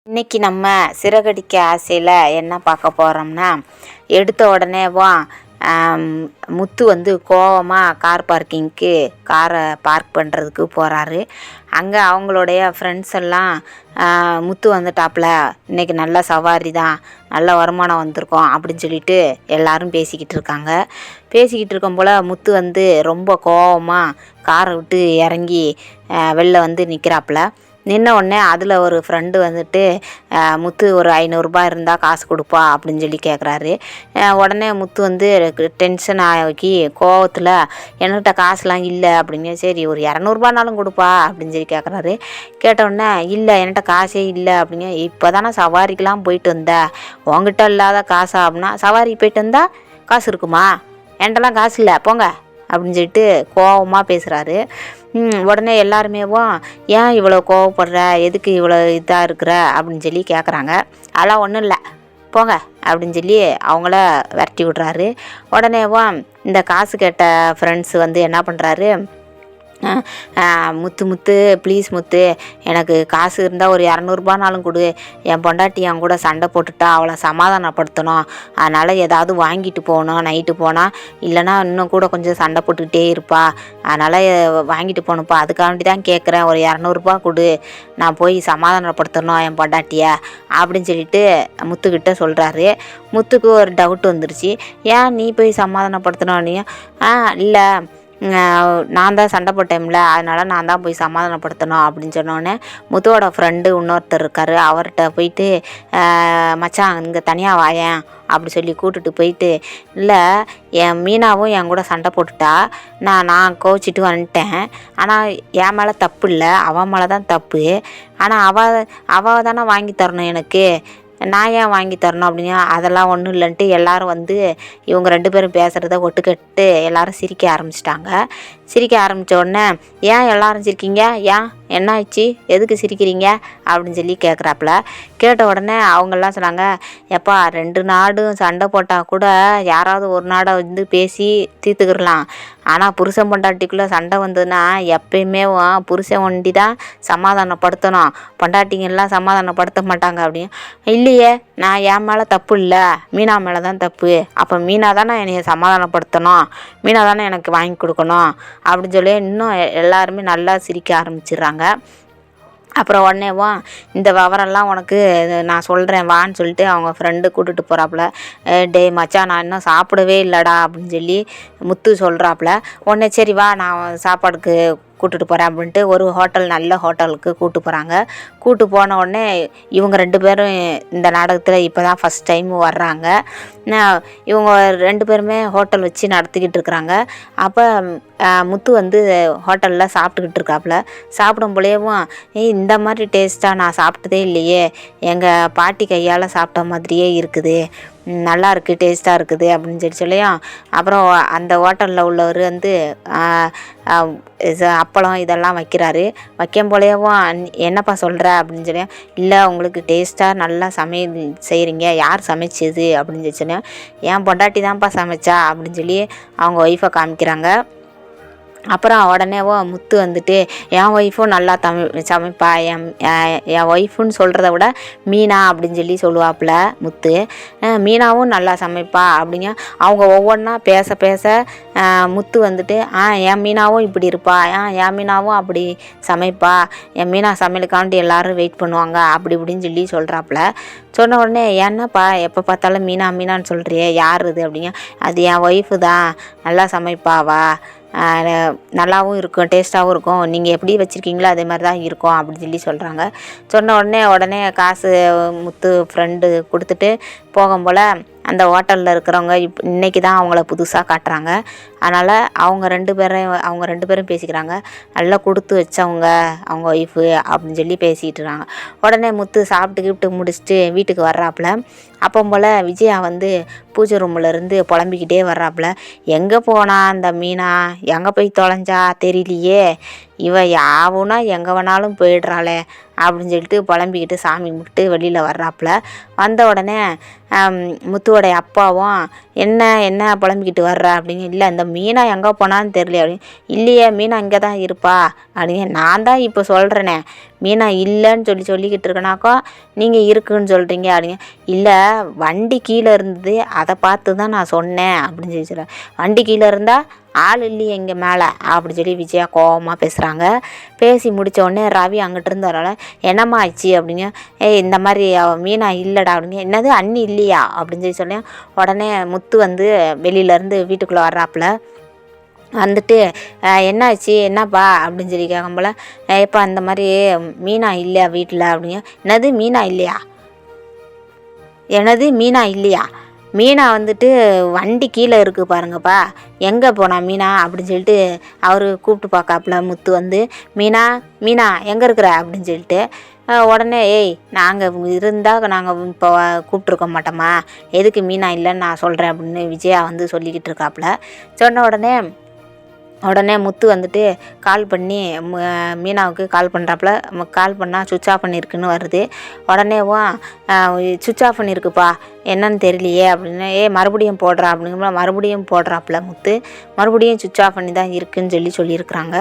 இன்றைக்கி நம்ம சிறகடிக்க ஆசையில் என்ன பார்க்க போகிறோம்னா, எடுத்த உடனேவா முத்து வந்து கோவமாக கார் பார்க்கிங்க்கு காரை பார்க் பண்ணுறதுக்கு போகிறாரு. அங்கே அவங்களுடைய ஃப்ரெண்ட்ஸ் எல்லாம் முத்து வந்துட்டாப்புல, இன்றைக்கி நல்ல சவாரி தான், நல்ல வருமானம் வந்திருக்கோம் அப்படின்னு சொல்லிட்டு எல்லோரும் பேசிக்கிட்டு இருக்காங்க. பேசிக்கிட்டு இருக்கும் போல் முத்து வந்து ரொம்ப கோவமாக காரை விட்டு இறங்கி வெளில வந்து நிற்கிறாப்புல. நின்ன உடனே அதில் ஒரு ஃப்ரெண்டு வந்துட்டு, முத்து ஒரு 500 இருந்தால் காசு கொடுப்பா அப்படின்னு சொல்லி கேட்குறாரு. உடனே முத்து வந்து டென்ஷன் ஆகி கோவத்தில், என்கிட்ட காசுலாம் இல்லை அப்படிங்க. சரி ஒரு 200 கொடுப்பா அப்படின்னு சொல்லி கேட்குறாரு. கேட்டவுடனே, இல்லை என்கிட்ட காசே இல்லை அப்படிங்க. இப்போ தானே சவாரிக்கெலாம் போயிட்டு வந்தேன், உங்ககிட்ட இல்லாத காசா அப்படின்னா, சவாரிக்கு போயிட்டு வந்தால் காசு இருக்குமா, என்கிட்டலாம் காசு இல்லை போங்க அப்படின்னு சொல்லிட்டு கோவமாக பேசுகிறாரு. உடனே எல்லாருமேவும், ஏன் இவ்வளோ கோவப்படுற, எதுக்கு இவ்வளோ இதாக இருக்கிற அப்படின்னு சொல்லி கேட்குறாங்க. அதெல்லாம் ஒன்றும் இல்லை போங்க அப்படின்னு சொல்லி அவங்கள விரட்டி விட்றாரு. உடனேவும் இந்த காசு கேட்ட ஃப்ரெண்ட்ஸ் வந்து என்ன பண்ணுறாரு, முத்து ப்ளீஸ் முத்து, எனக்கு காசு இருந்தால் ஒரு 200 கொடு, என் பொண்டாட்டி என் கூட சண்டை போட்டுட்டா, அவளை சமாதானப்படுத்தணும், அதனால் ஏதாவது வாங்கிட்டு போகணும், நைட்டு போனால் இல்லைனா இன்னும் கூட கொஞ்சம் சண்டை போட்டுக்கிட்டே இருப்பா, அதனால் வாங்கிட்டு போகணுப்பா, அதுக்காண்டி தான் கேட்குறேன், ஒரு 200 கொடு, நான் போய் சமாதானப்படுத்தணும் என் பொண்டாட்டியை அப்படின்னு சொல்லிட்டு முத்துக்கிட்ட சொல்கிறாரு. முத்துக்கு ஒரு டவுட் வந்துருச்சு, ஏன் நீ போய் சமாதானப்படுத்தணும் நீ, இல்லை நான் தான் சண்டை போட்டேன்ல, அதனால் நான் தான் போய் சமாதானப்படுத்தணும் அப்படின்னு சொன்னோடனே முத்துவோட ஃப்ரெண்டு இன்னொருத்தர் இருக்கார், அவர்கிட்ட போயிட்டு, மச்சான் இங்கே தனியாக வாயேன் அப்படி சொல்லி கூப்பிட்டுட்டு போயிட்டு, இல்லை என் மீனாவும் என் கூட சண்டை போட்டுட்டா, நான் கோச்சிட்டு வந்துட்டேன், ஆனால் என் மேலே தப்பு இல்லை, அவன் மேலே தான் தப்பு, ஆனால் அவள் தானே வாங்கி தரணும் எனக்கு, நான் ஏன் வாங்கி தரணும் அப்படின்னா, அதெல்லாம் ஒன்றும் இல்லைன்ட்டு எல்லோரும் வந்து இவங்க 2 பேரும் பேசுகிறத ஒட்டுக்கட்டு எல்லோரும் சிரிக்க ஆரம்பிச்சிட்டாங்க. சிரிக்க ஆரம்பித்த உடனே, ஏன் எல்லோரும் சிரிக்கிங்க, ஏன் என்ன ஆச்சு, எதுக்கு சிரிக்கிறீங்க அப்படின்னு சொல்லி கேட்குறாப்புல. கேட்ட உடனே அவங்கெல்லாம் சொன்னாங்க, எப்பா 2 நாடும் சண்டை போட்டால் கூட யாராவது ஒரு நாடை வந்து பேசி தீர்த்துக்கிடலாம், ஆனால் புருஷன் பொண்டாட்டிக்குள்ளே சண்டை வந்ததுன்னா எப்பயுமே புருஷன் ஒண்டி தான் சமாதானப்படுத்தணும், பொண்டாட்டிங்கெல்லாம் சமாதானப்படுத்த மாட்டாங்க அப்படின்னு. இல்லையே, நான் என் மேலே தப்பு இல்லை, மீனா மேலே தான் தப்பு, அப்போ மீனா தானே என்னை சமாதானப்படுத்தணும், மீனா தானே எனக்கு வாங்கி கொடுக்கணும் அப்படின்னு சொல்லி இன்னும் எல்லாருமே நல்லா சிரிக்க ஆரம்பிச்சிடுறாங்க. அப்புறம் உடனேவும் இந்த விவரம்லாம் உனக்கு நான் சொல்கிறேன் வான்னு சொல்லிட்டு அவங்க ஃப்ரெண்டு கூட்டிகிட்டு போகிறாப்புல. டே மச்சான் நான் இன்னும் சாப்பிடவே இல்லைடா அப்படின்னு சொல்லி முத்து சொல்கிறாப்புல. உடனே சரி வா நான் சாப்பாடுக்கு கூப்பிட்டுட்டு போகிறேன் அப்படின்ட்டு ஒரு நல்ல ஹோட்டலுக்கு கூப்பிட்டு போகிறாங்க. கூப்பிட்டு போன உடனே இவங்க 2 பேரும் இந்த நாடகத்தில் இப்போ தான் ஃபஸ்ட் டைம் வர்றாங்க. இவங்க 2 பேருமே ஹோட்டல் வச்சு நடத்திக்கிட்டு இருக்கிறாங்க. அப்போ முத்து வந்து ஹோட்டலில் சாப்பிட்டுக்கிட்டு இருக்காப்புல. சாப்பிடும் போலேயும், இந்த மாதிரி டேஸ்ட்டாக நான் சாப்பிட்டதே இல்லையே, எங்கள் பாட்டி கையால் சாப்பிட்ட மாதிரியே இருக்குது, நல்லா இருக்குது, டேஸ்ட்டாக இருக்குது அப்படின்னு சொல்லியும், அப்புறம் அந்த ஹோட்டலில் உள்ளவர் வந்து அப்பளம் இதெல்லாம் வைக்கிறாரு. வைக்கும் போலேயும், என்னப்பா சொல்கிற அப்படின்னு சொல்லி, இல்லை உங்களுக்கு டேஸ்ட்டாக நல்லா சமையல் செய்கிறீங்க, யார் சமைச்சது அப்படின்னு சொல்லி, என் பொண்டாட்டி தான்ப்பா சமைச்சா அப்படின்னு சொல்லி அவங்க ஒய்ஃபை காமிக்கிறாங்க. அப்புறம் உடனேவோ முத்து வந்துட்டு, என் ஒய்ஃபும் நல்லா சமைப்பா, என் ஒய்ஃபுன்னு சொல்கிறத விட மீனா அப்படின்னு சொல்லி சொல்லுவாப்புல முத்து. மீனாவும் நல்லா சமைப்பா அப்படிங்க. அவங்க ஒவ்வொன்றா பேச பேச முத்து வந்துட்டு, என் மீனாவும் இப்படி இருப்பா, என் மீனாவும் அப்படி சமைப்பா, என் மீனா சமையலுக்காண்டி எல்லோரும் வெயிட் பண்ணுவாங்க அப்படி இப்படின்னு சொல்லி சொல்கிறாப்புல. சொன்ன உடனே, என்னப்பா எப்போ பார்த்தாலும் மீனான்னு சொல்கிறியே, யார் இது அப்படிங்க. அது என் ஒய்ஃபு தான், நல்லா சமைப்பாவா, நல்லாவும் இருக்கும், டேஸ்ட்டாகவும் இருக்கும், நீங்கள் எப்படி வச்சுருக்கீங்களோ அதே மாதிரி தான் இருக்கும் அப்படின்னு சொல்லி சொல்கிறாங்க. சொன்ன உடனே காசு முத்து ஃப்ரெண்டு கொடுத்துட்டு போகும் போல் அந்த ஹோட்டலில் இருக்கிறவங்க இன்றைக்கி தான் அவங்கள புதுசாக காட்டுறாங்க. அதனால் அவங்க 2 பேரும் பேசிக்கிறாங்க, நல்லா கொடுத்து வச்சவங்க அவங்க ஒய்ஃபு அப்படின்னு சொல்லி பேசிகிட்டு இருக்காங்க. உடனே முத்து சாப்பிட்டு முடிச்சுட்டு வீட்டுக்கு வர்றாப்புல. அப்போ போல் விஜயா வந்து பூஜை ரூம்லேருந்து புலம்பிக்கிட்டே வர்றாப்புல. எங்கே போனா அந்த மீனா, எங்கே போய் தொலைஞ்சா தெரியலையே, இவ யாவுன்னா எங்கே வேணாலும் போயிடுறாளே அப்படின்னு சொல்லிட்டு புலம்பிக்கிட்டு சாமி கும்பிட்டு வெளியில் வர்றாப்புல. வந்த உடனே முத்துவோடைய அப்பாவும், என்ன புலம்பிக்கிட்டு வர்ற அப்படின்னு. இல்லை இந்த மீனா எங்கே போனான்னு தெரியல அப்படின்னு. இல்லையே மீனா இங்கே தான் இருப்பா அப்படின்னு. நான் தான் இப்போ சொல்கிறேனே, மீனா இல்லைன்னு சொல்லிக்கிட்டு இருக்கனாக்கா நீங்கள் இருக்குன்னு சொல்கிறீங்க அப்படிங்க. இல்லை, வண்டி கீழே இருந்தது, அதை பார்த்து தான் நான் சொன்னேன் அப்படின்னு சொல்லி சொல்கிறேன். வண்டி கீழே இருந்தால் ஆள் இல்லையே இங்கே மேலே அப்படி சொல்லி விஜயா கோவமாக பேசுகிறாங்க. பேசி முடித்த உடனே ரவி அங்கிட்டு இருந்து வரல, என்னம்மா ஆச்சு அப்படிங்க. இந்த மாதிரி மீனா இல்லைடா அப்படிங்க. என்னது அண்ணி இல்லையா அப்படின்னு சொல்லி சொன்னேன். உடனே முத்து வந்து வெளியிலேருந்து வீட்டுக்குள்ளே வர்றாப்புல வந்துட்டு என்னாச்சு என்னப்பா அப்படின்னு சொல்லி கேட்கும்போல, எப்பா இந்த மாதிரி மீனா இல்லையா வீட்டில் அப்படிங்க. என்னது மீனா இல்லையா? மீனா வந்துட்டு வண்டி கீழே இருக்குது பாருங்கப்பா, எங்கே போனா மீனா அப்படின்னு சொல்லிட்டு அவர் கூப்பிட்டு பார்க்காப்புல முத்து வந்து, மீனா மீனா எங்கே இருக்கிற அப்படின்னு சொல்லிட்டு. உடனே நாங்கள் இருந்தால் நாங்கள் இப்போ கூப்பிட்ருக்க மாட்டோமா, எதுக்கு மீனா இல்லைன்னு நான் சொல்கிறேன் அப்படின்னு விஜயா வந்து சொல்லிக்கிட்டு இருக்காப்புல. சொன்ன உடனே முத்து வந்துட்டு கால் பண்ணி மீனாவுக்கு கால் பண்ணுறாப்புல. கால் பண்ணால் சுவிட்ச் ஆஃப் பண்ணியிருக்குன்னு வருது. உடனேவும் சுவிட்ச் ஆஃப் பண்ணியிருக்குப்பா, என்னன்னு தெரியலையே அப்படின்னு. மறுபடியும் போடுறா அப்படிங்கிற மறுபடியும் போடுறாப்புல முத்து. மறுபடியும் சுவிட்ச் ஆஃப் பண்ணி தான் இருக்குன்னு சொல்லியிருக்கிறாங்க.